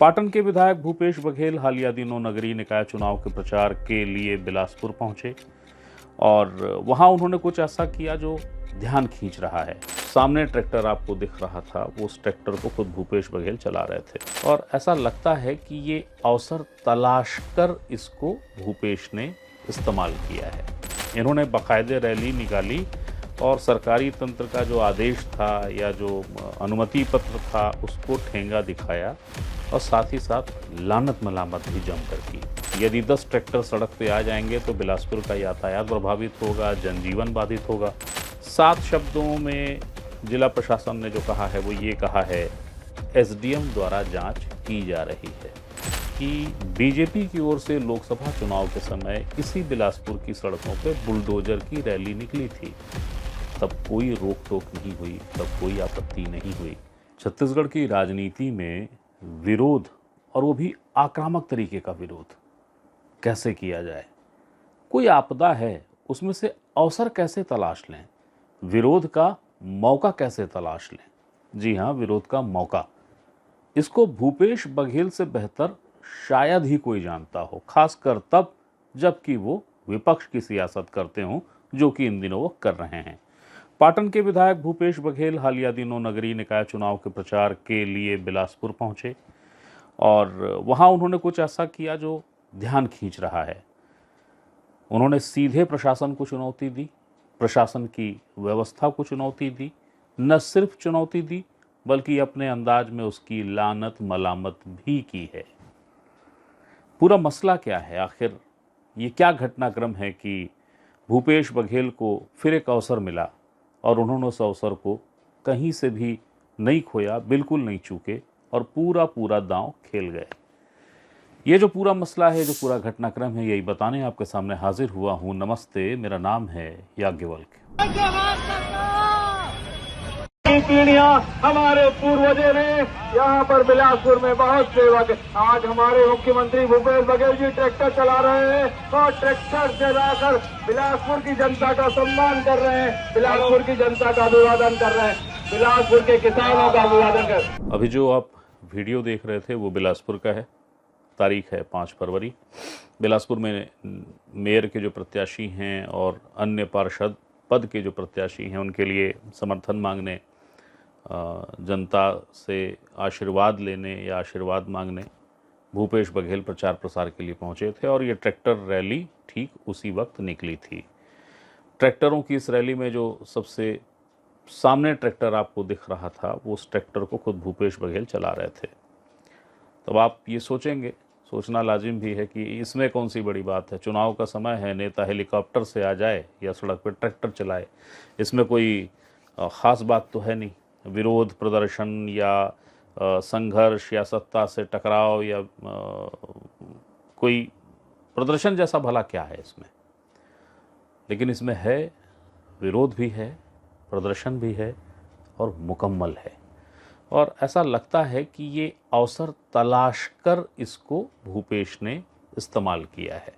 पाटन के विधायक भूपेश बघेल हालिया दिनों नगरीय निकाय चुनाव के प्रचार के लिए बिलासपुर पहुंचे और वहां उन्होंने कुछ ऐसा किया जो ध्यान खींच रहा है। सामने ट्रैक्टर आपको दिख रहा था, वो उस ट्रैक्टर को खुद भूपेश बघेल चला रहे थे और ऐसा लगता है कि ये अवसर तलाश कर इसको भूपेश ने इस्तेमाल किया है। इन्होंने बाकायदे रैली निकाली और सरकारी तंत्र का जो आदेश था या जो अनुमति पत्र था उसको ठेंगा दिखाया और साथ ही साथ लानत मलामत भी जमकर की। यदि 10 ट्रैक्टर सड़क पे आ जाएंगे तो बिलासपुर का यातायात प्रभावित होगा, जनजीवन बाधित होगा। 7 शब्दों में जिला प्रशासन ने जो कहा है वो ये कहा है, एसडीएम द्वारा जांच की जा रही है कि बीजेपी की ओर से लोकसभा चुनाव के समय इसी बिलासपुर की सड़कों पे बुलडोजर की रैली निकली थी, तब कोई रोक टोक नहीं हुई, तब कोई आपत्ति नहीं हुई। छत्तीसगढ़ की राजनीति में विरोध, और वो भी आक्रामक तरीके का विरोध, कैसे किया जाए? कोई आपदा है, उसमें से अवसर कैसे तलाश लें? विरोध का मौका कैसे तलाश लें? जी हाँ, विरोध का मौका। इसको भूपेश बघेल से बेहतर शायद ही कोई जानता हो, खासकर तब जबकि वो विपक्ष की सियासत करते हों, जो कि इन दिनों वो कर रहे हैं। पाटन के विधायक भूपेश बघेल हालिया दिनों नगरीय निकाय चुनाव के प्रचार के लिए बिलासपुर पहुंचे और वहां उन्होंने कुछ ऐसा किया जो ध्यान खींच रहा है। उन्होंने सीधे प्रशासन को चुनौती दी, प्रशासन की व्यवस्था को चुनौती दी, न सिर्फ चुनौती दी बल्कि अपने अंदाज में उसकी लानत मलामत भी की है। पूरा मसला क्या है? आखिर ये क्या घटनाक्रम है कि भूपेश बघेल को फिर एक अवसर मिला और उन्होंने उस अवसर को कहीं से भी नहीं खोया, बिल्कुल नहीं चूके और पूरा दांव खेल गए। ये जो पूरा मसला है, जो पूरा घटनाक्रम है, यही बताने आपके सामने हाजिर हुआ हूँ। नमस्ते, मेरा नाम है याज्ञवल्क्य। पीढ़ियां हमारे पूर्वजों ने यहाँ पर बिलासपुर में बहुत सेवा की। आज हमारे मुख्यमंत्री भूपेश बघेल जी ट्रैक्टर चला रहे हैं और ट्रैक्टर से लाकर बिलासपुर की जनता का सम्मान कर रहे हैं, बिलासपुर की जनता का अभिवादन कर रहे हैं, बिलासपुर के किसानों का अभिवादन कर। अभी जो आप वीडियो देख रहे थे वो बिलासपुर का है। तारीख है 5 फरवरी। बिलासपुर में मेयर के जो प्रत्याशी हैं और अन्य पार्षद पद के जो प्रत्याशी हैं उनके लिए समर्थन मांगने, जनता से आशीर्वाद लेने या आशीर्वाद मांगने भूपेश बघेल प्रचार प्रसार के लिए पहुंचे थे और ये ट्रैक्टर रैली ठीक उसी वक्त निकली थी। ट्रैक्टरों की इस रैली में जो सबसे सामने ट्रैक्टर आपको दिख रहा था, वो उस ट्रैक्टर को खुद भूपेश बघेल चला रहे थे। तब आप ये सोचेंगे, सोचना लाजिम भी है कि इसमें कौन सी बड़ी बात है, चुनाव का समय है, नेता हेलीकॉप्टर से आ जाए या सड़क पर ट्रैक्टर चलाए, इसमें कोई ख़ास बात तो है नहीं। विरोध प्रदर्शन या संघर्ष या सत्ता से टकराव या कोई प्रदर्शन जैसा भला क्या है इसमें? लेकिन इसमें है, विरोध भी है, प्रदर्शन भी है और मुकम्मल है। और ऐसा लगता है कि ये अवसर तलाश कर इसको भूपेश ने इस्तेमाल किया है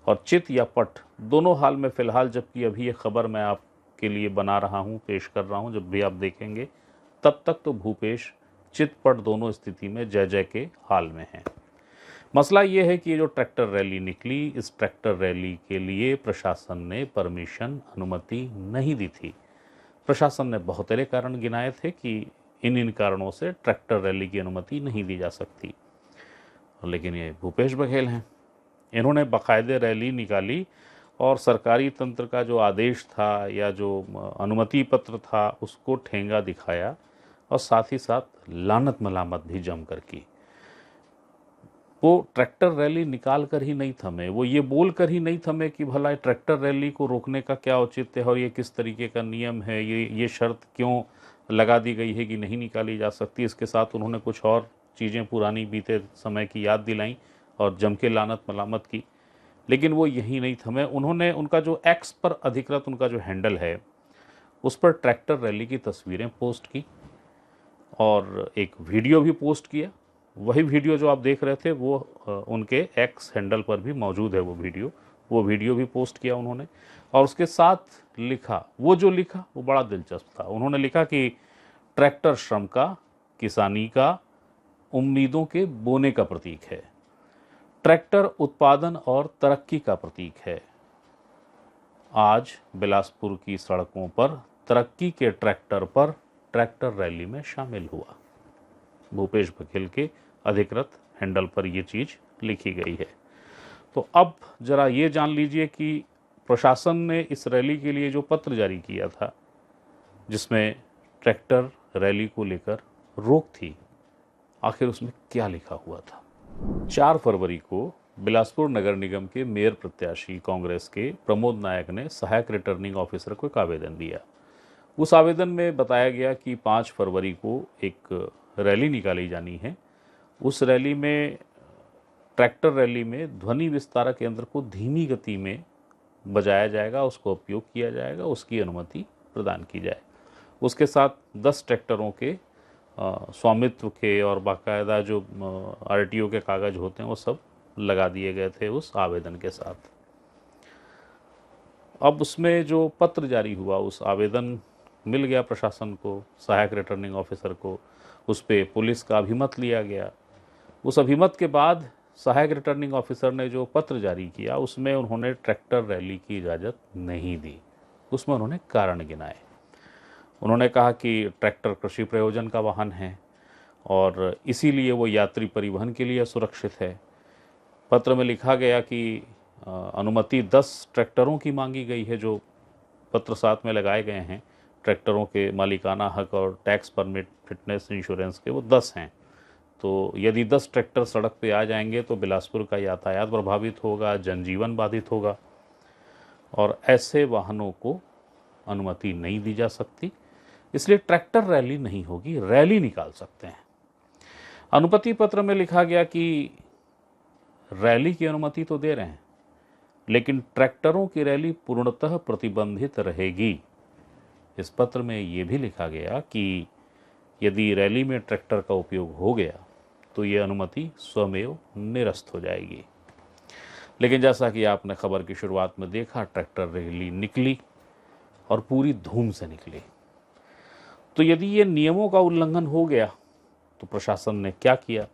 और चित या पट दोनों हाल में फ़िलहाल, जबकि अभी ये खबर मैं आपके लिए बना रहा हूँ, पेश कर रहा हूँ, जब भी आप देखेंगे तब तक तो भूपेश चित पट दोनों स्थिति में जय जय के हाल में हैं। मसला ये है कि ये जो ट्रैक्टर रैली निकली, इस ट्रैक्टर रैली के लिए प्रशासन ने परमिशन, अनुमति नहीं दी थी। प्रशासन ने बहुत सारे कारण गिनाए थे कि इन कारणों से ट्रैक्टर रैली की अनुमति नहीं दी जा सकती, लेकिन ये भूपेश बघेल हैं। इन्होंने बाकायदे रैली निकाली और सरकारी तंत्र का जो आदेश था या जो अनुमति पत्र था उसको ठेंगा दिखाया और साथ ही साथ लानत मलामत भी जमकर की। वो ट्रैक्टर रैली निकाल कर ही नहीं थमे, वो ये बोल कर ही नहीं थमे कि भला ट्रैक्टर रैली को रोकने का क्या औचित्य है और ये किस तरीके का नियम है, ये शर्त क्यों लगा दी गई है कि नहीं निकाली जा सकती। इसके साथ उन्होंने कुछ और चीज़ें पुरानी बीते समय की याद दिलाई और जम के लानत मलामत की। लेकिन वो यही नहीं थमे, उन्होंने उनका जो एक्स पर अधिकृत उनका जो हैंडल है उस पर ट्रैक्टर रैली की तस्वीरें पोस्ट की और एक वीडियो भी पोस्ट किया। वही वीडियो जो आप देख रहे थे वो उनके एक्स हैंडल पर भी मौजूद है। वो वीडियो भी पोस्ट किया उन्होंने और उसके साथ लिखा, वो जो लिखा वो बड़ा दिलचस्प था। उन्होंने लिखा कि ट्रैक्टर श्रम का, किसानी का, उम्मीदों के बोने का प्रतीक है। ट्रैक्टर उत्पादन और तरक्की का प्रतीक है। आज बिलासपुर की सड़कों पर तरक्की के ट्रैक्टर पर ट्रैक्टर रैली में शामिल हुआ। भूपेश बघेल के अधिकृत हैंडल पर यह चीज लिखी गई है। तो अब जरा ये जान लीजिए कि प्रशासन ने इस रैली के लिए जो पत्र जारी किया था, जिसमें ट्रैक्टर रैली को लेकर रोक थी, आखिर उसमें क्या लिखा हुआ था। 4 फरवरी को बिलासपुर नगर निगम के मेयर प्रत्याशी कांग्रेस के प्रमोद नायक ने सहायक रिटर्निंग ऑफिसर को एक आवेदन दिया। उस आवेदन में बताया गया कि 5 फरवरी को एक रैली निकाली जानी है। उस रैली में, ट्रैक्टर रैली में, ध्वनि विस्तारक यंत्र को धीमी गति में बजाया जाएगा, उसको उपयोग किया जाएगा, उसकी अनुमति प्रदान की जाए। उसके साथ 10 ट्रैक्टरों के स्वामित्व के और बाकायदा जो आरटीओ के कागज होते हैं वो सब लगा दिए गए थे उस आवेदन के साथ। अब उसमें जो पत्र जारी हुआ, उस आवेदन मिल गया प्रशासन को, सहायक रिटर्निंग ऑफिसर को, उस पर पुलिस का अभिमत लिया गया। उस अभिमत के बाद सहायक रिटर्निंग ऑफिसर ने जो पत्र जारी किया उसमें उन्होंने ट्रैक्टर रैली की इजाज़त नहीं दी। उसमें उन्होंने कारण गिनाए। उन्होंने कहा कि ट्रैक्टर कृषि प्रयोजन का वाहन है और इसीलिए वो यात्री परिवहन के लिए सुरक्षित है। पत्र में लिखा गया कि अनुमति 10 ट्रैक्टरों की मांगी गई है, जो पत्र साथ में लगाए गए हैं। ट्रैक्टरों के मालिकाना हक और टैक्स परमिट, फिटनेस, इंश्योरेंस के वो 10 हैं। तो यदि 10 ट्रैक्टर सड़क पे आ जाएंगे तो बिलासपुर का यातायात प्रभावित होगा, जनजीवन बाधित होगा और ऐसे वाहनों को अनुमति नहीं दी जा सकती। इसलिए ट्रैक्टर रैली नहीं होगी, रैली निकाल सकते हैं। अनुमति पत्र में लिखा गया कि रैली की अनुमति तो दे रहे हैं, लेकिन ट्रैक्टरों की रैली पूर्णतः प्रतिबंधित रहेगी। इस पत्र में यह भी लिखा गया कि यदि रैली में ट्रैक्टर का उपयोग हो गया तो ये अनुमति स्वमेव निरस्त हो जाएगी। लेकिन जैसा कि आपने खबर की शुरुआत में देखा, ट्रैक्टर रैली निकली और पूरी धूम से निकली। तो यदि ये नियमों का उल्लंघन हो गया तो प्रशासन ने क्या किया,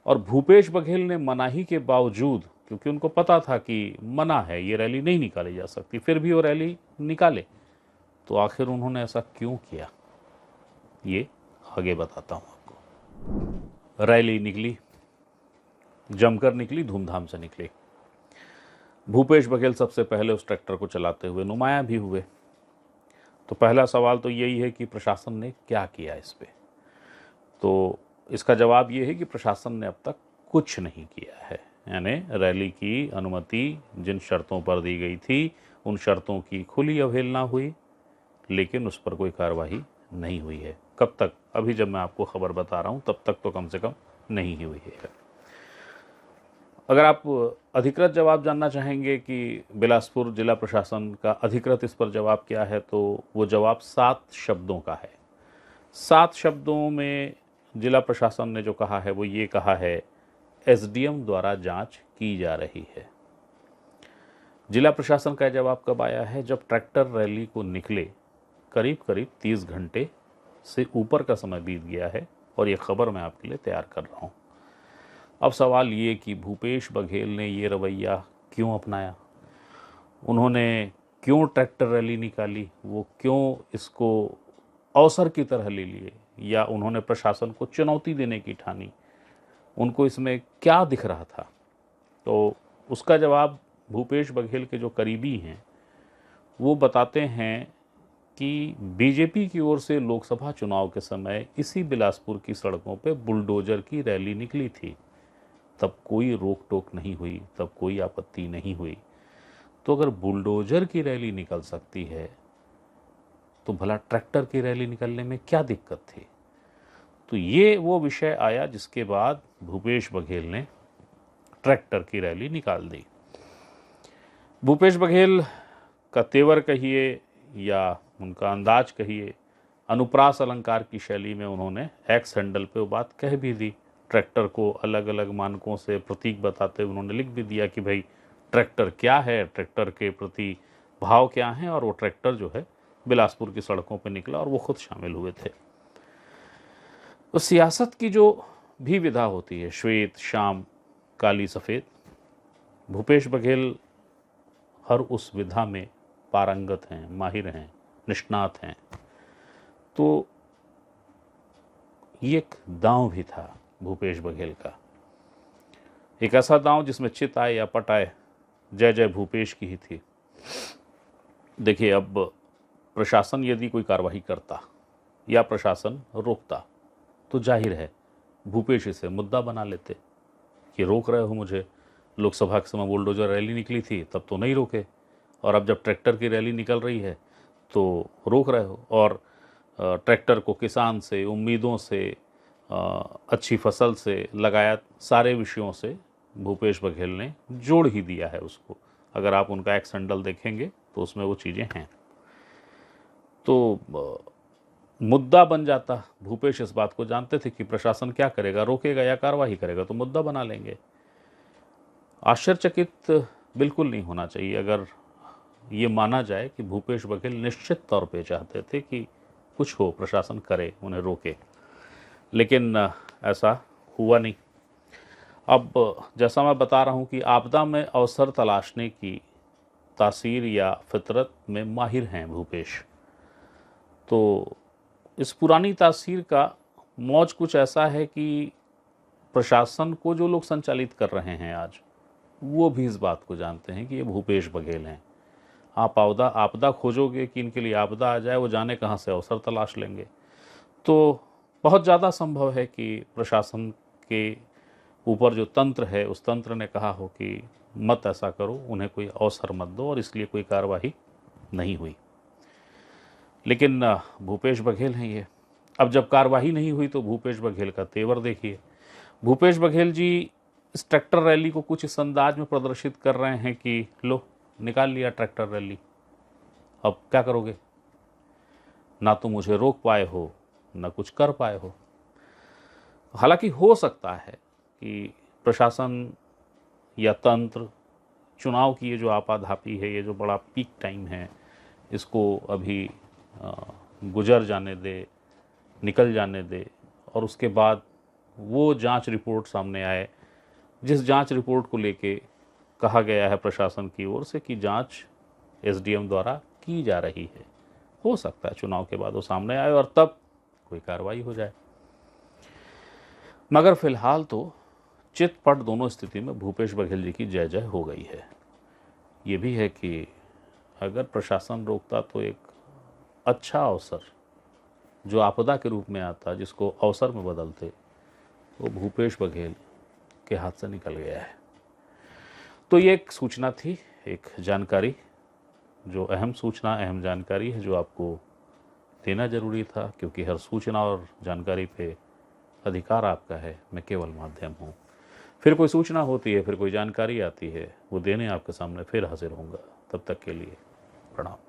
और भूपेश बघेल ने मनाही के बावजूद, क्योंकि उनको पता था कि मना है, ये रैली नहीं निकाली जा सकती, फिर भी वो रैली निकाले, तो आखिर उन्होंने ऐसा क्यों किया, ये आगे बताता हूं आपको। रैली निकली, जमकर निकली, धूमधाम से निकली। भूपेश बघेल सबसे पहले उस ट्रैक्टर को चलाते हुए नुमाया भी हुए। तो पहला सवाल तो यही है कि प्रशासन ने क्या किया इस पे। तो इसका जवाब ये है कि प्रशासन ने अब तक कुछ नहीं किया है। यानी रैली की अनुमति जिन शर्तों पर दी गई थी, उन शर्तों की खुली अवहेलना हुई, लेकिन उस पर कोई कार्रवाई नहीं हुई है। कब तक? अभी जब मैं आपको खबर बता रहा हूँ तब तक तो कम से कम नहीं हुई है। अगर आप अधिकृत जवाब जानना चाहेंगे कि बिलासपुर जिला प्रशासन का अधिकृत इस पर जवाब क्या है, तो वो जवाब 7 शब्दों का है। 7 शब्दों में जिला प्रशासन ने जो कहा है वो ये कहा है, एसडीएम द्वारा जांच की जा रही है। जिला प्रशासन का जवाब कब आया है? जब ट्रैक्टर रैली को निकले करीब करीब 30 घंटे से ऊपर का समय बीत गया है और ये खबर मैं आपके लिए तैयार कर रहा हूँ। अब सवाल ये कि भूपेश बघेल ने ये रवैया क्यों अपनाया, उन्होंने क्यों ट्रैक्टर रैली निकाली, वो क्यों इसको अवसर की तरह ले लिए, या उन्होंने प्रशासन को चुनौती देने की ठानी, उनको इसमें क्या दिख रहा था? तो उसका जवाब भूपेश बघेल के जो करीबी हैं वो बताते हैं कि बीजेपी की ओर से लोकसभा चुनाव के समय इसी बिलासपुर की सड़कों पे बुलडोजर की रैली निकली थी। तब कोई रोक टोक नहीं हुई, तब कोई आपत्ति नहीं हुई। तो अगर बुलडोजर की रैली निकल सकती है तो भला ट्रैक्टर की रैली निकलने में क्या दिक्कत थी? तो ये वो विषय आया जिसके बाद भूपेश बघेल ने ट्रैक्टर की रैली निकाल दी। भूपेश बघेल का तेवर कहिए या उनका अंदाज कहिए, अनुप्रास अलंकार की शैली में उन्होंने एक्स हैंडल पे वो बात कह भी दी। ट्रैक्टर को अलग अलग मानकों से प्रतीक बताते हुए उन्होंने लिख भी दिया कि भाई ट्रैक्टर क्या है, ट्रैक्टर के प्रति भाव क्या हैं, और वो ट्रैक्टर जो है बिलासपुर की सड़कों पर निकला और वो खुद शामिल हुए थे। तो सियासत की जो भी विधा होती है, श्वेत, श्याम, काली, सफ़ेद। भूपेश बघेल हर उस विधा में पारंगत हैं, माहिर हैं, निष्णात हैं। तो ये एक दांव भी था भूपेश बघेल का, एक ऐसा दांव जिसमें चित आए या पट आए, जय जय भूपेश की ही थी। देखिए, अब प्रशासन यदि कोई कार्रवाई करता या प्रशासन रोकता तो जाहिर है भूपेश इसे मुद्दा बना लेते कि रोक रहे हो मुझे। लोकसभा के समय बुलडोजर रैली निकली थी तब तो नहीं रोके, और अब जब ट्रैक्टर की रैली निकल रही है तो रोक रहे हो। और ट्रैक्टर को किसान से, उम्मीदों से, अच्छी फसल से, लगाया सारे विषयों से भूपेश बघेल ने जोड़ ही दिया है उसको। अगर आप उनका एक्स हैंडल देखेंगे तो उसमें वो चीज़ें हैं। तो मुद्दा बन जाता। भूपेश इस बात को जानते थे कि प्रशासन क्या करेगा, रोकेगा या कार्रवाई करेगा, तो मुद्दा बना लेंगे। आश्चर्यचकित बिल्कुल नहीं होना चाहिए अगर ये माना जाए कि भूपेश बघेल निश्चित तौर पे चाहते थे कि कुछ हो, प्रशासन करे, उन्हें रोके, लेकिन ऐसा हुआ नहीं। अब जैसा मैं बता रहा हूँ कि आपदा में अवसर तलाशने की तासीर या फितरत में माहिर हैं भूपेश। तो इस पुरानी तासीर का मौज कुछ ऐसा है कि प्रशासन को जो लोग संचालित कर रहे हैं आज, वो भी इस बात को जानते हैं कि ये भूपेश बघेल हैं। आप आपदा खोजोगे कि इनके लिए आपदा आ जाए, वो जाने कहाँ से अवसर तलाश लेंगे। तो बहुत ज़्यादा संभव है कि प्रशासन के ऊपर जो तंत्र है, उस तंत्र ने कहा हो कि मत ऐसा करो, उन्हें कोई अवसर मत दो, और इसलिए कोई कार्रवाई नहीं हुई। लेकिन भूपेश बघेल हैं ये। अब जब कार्रवाई नहीं हुई तो भूपेश बघेल का तेवर देखिए। भूपेश बघेल जी इस ट्रैक्टर रैली को कुछ इस अंदाज में प्रदर्शित कर रहे हैं कि लो, निकाल लिया ट्रैक्टर रैली, अब क्या करोगे? ना तो मुझे रोक पाए हो, ना कुछ कर पाए हो। हालांकि हो सकता है कि प्रशासन या तंत्र चुनाव की ये जो आपाधापी है, ये जो बड़ा पीक टाइम है, इसको अभी गुजर जाने दे, निकल जाने दे, और उसके बाद वो जांच रिपोर्ट सामने आए जिस जांच रिपोर्ट को लेके कहा गया है प्रशासन की ओर से कि जांच एसडीएम द्वारा की जा रही है। हो सकता है चुनाव के बाद वो सामने आए और तब कोई कार्रवाई हो जाए। मगर फिलहाल तो चित पट दोनों स्थिति में भूपेश बघेल जी की जय जय हो गई है। ये भी है कि अगर प्रशासन रोकता तो एक अच्छा अवसर जो आपदा के रूप में आता, जिसको अवसर में बदलते, वो भूपेश बघेल के हाथ से निकल गया है। तो ये एक सूचना थी, एक जानकारी, जो अहम सूचना, अहम जानकारी है, जो आपको देना जरूरी था, क्योंकि हर सूचना और जानकारी पे अधिकार आपका है, मैं केवल माध्यम हूँ। फिर कोई सूचना होती है, फिर कोई जानकारी आती है, वो देने आपके सामने फिर हाजिर होऊंगा। तब तक के लिए प्रणाम।